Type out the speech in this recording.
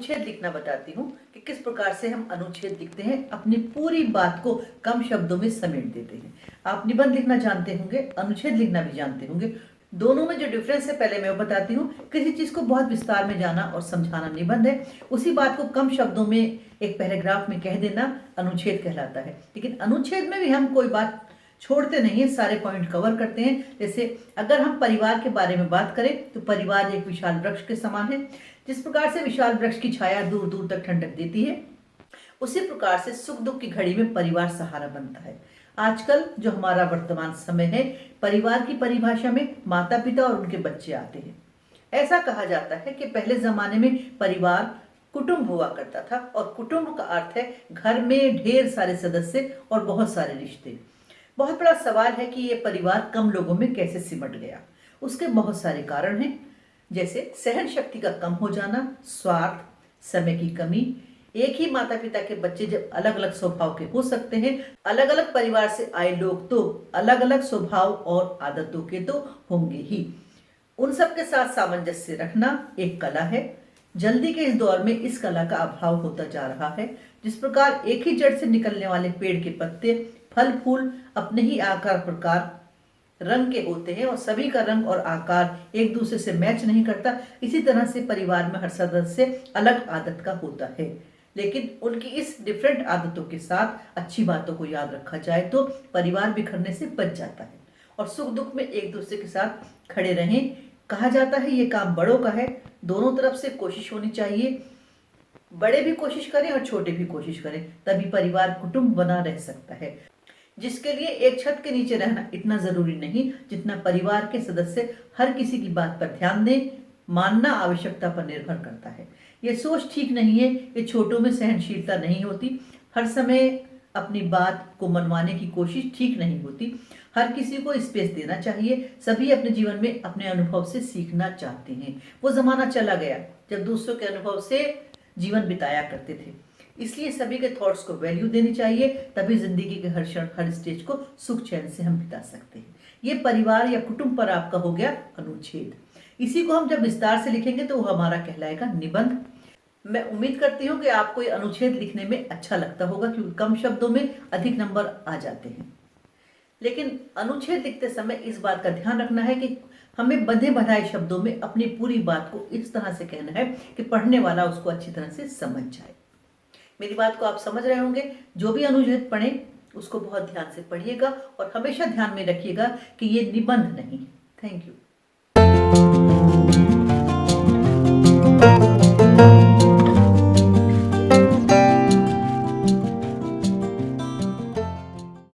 अनुच्छेद लिखना बताती हूँ कि किस प्रकार से हम अनुच्छेद लिखते हैं, अपनी पूरी बात को कम शब्दों में समेट देते हैं। आप निबंध लिखना जानते होंगे, अनुच्छेद लिखना भी जानते होंगे। दोनों में जो डिफरेंस है पहले मैं बताती हूँ। किसी चीज को बहुत विस्तार में जाना और समझाना निबंध है, उसी बात को कम शब्दों में एक पैराग्राफ में कह देना अनुच्छेद कहलाता है। लेकिन अनुच्छेद में भी हम कोई बात छोड़ते नहीं है, सारे पॉइंट कवर करते हैं। जैसे अगर हम परिवार के बारे में बात करें तो परिवार एक विशाल वृक्ष के समान है। जिस प्रकार से विशाल वृक्ष की छाया दूर दूर तक ठंडक देती है, उसी प्रकार से सुख दुख की घड़ी में परिवार सहारा बनता है। आजकल जो हमारा वर्तमान समय है, परिवार की परिभाषा में माता पिता और उनके बच्चे आते हैं। ऐसा कहा जाता है कि पहले जमाने में परिवार कुटुंब हुआ करता था, और कुटुंब का अर्थ है घर में ढेर सारे सदस्य और बहुत सारे रिश्ते। बहुत बड़ा सवाल है कि ये परिवार कम लोगों में कैसे सिमट गया। उसके बहुत सारे कारण हैं, जैसे सहन शक्ति का कम हो जाना, स्वार्थ, समय की कमी। एक ही माता पिता के बच्चे जब अलग अलग स्वभाव के हो सकते हैं, अलग अलग परिवार से आए लोग तो अलग अलग स्वभाव और आदतों के तो होंगे ही। उन सब के साथ सामंजस्य रखना एक कला है। जल्दी के इस दौर में इस कला का अभाव होता जा रहा है। जिस प्रकार एक ही जड़ से निकलने वाले पेड़ के पत्ते, फल फूल अपने ही आकार प्रकार रंग के होते हैं और सभी का रंग और आकार एक दूसरे से मैच नहीं करता, इसी तरह से परिवार में हर सदस्य अलग आदत का होता है। लेकिन उनकी इस डिफरेंट आदतों के साथ अच्छी बातों को याद रखा जाए तो परिवार बिखरने से बच जाता है और सुख दुख में एक दूसरे के साथ खड़े रहें। कहा जाता है ये काम बड़ों का है, दोनों तरफ से कोशिश होनी चाहिए। बड़े भी कोशिश करें और छोटे भी कोशिश करें, तभी परिवार कुटुंब बना रह सकता है, जिसके लिए एक छत के नीचे रहना इतना जरूरी नहीं जितना परिवार के सदस्य हर किसी की बात पर ध्यान दें। मानना आवश्यकता पर निर्भर करता है। ये सोच ठीक नहीं है कि छोटों में सहनशीलता नहीं होती। हर समय अपनी बात को मनवाने की कोशिश ठीक नहीं होती। हर किसी को स्पेस देना चाहिए। सभी अपने जीवन में अपने अनुभव से सीखना चाहते हैं। वो जमाना चला गया जब दूसरों के अनुभव से जीवन बिताया करते थे। इसलिए सभी के थॉट्स को वैल्यू देनी चाहिए, तभी जिंदगी के हर क्षण हर स्टेज को सुख चैन से हम बिता सकते हैं। ये परिवार या कुटुंब पर आपका हो गया अनुच्छेद। इसी को हम जब विस्तार से लिखेंगे तो वो हमारा कहलाएगा निबंध। मैं उम्मीद करती हूँ कि आपको ये अनुच्छेद लिखने में अच्छा लगता होगा, क्योंकि कम शब्दों में अधिक नंबर आ जाते हैं। लेकिन अनुच्छेद लिखते समय इस बात का ध्यान रखना है कि हमें बंधे बंधाए शब्दों में अपनी पूरी बात को इस तरह से कहना है कि पढ़ने वाला उसको अच्छी तरह से समझ जाए। मेरी बात को आप समझ रहे होंगे। जो भी अनुच्छेद पढ़ें उसको बहुत ध्यान से पढ़िएगा और हमेशा ध्यान में रखिएगा कि ये निबंध नहीं। Thank you.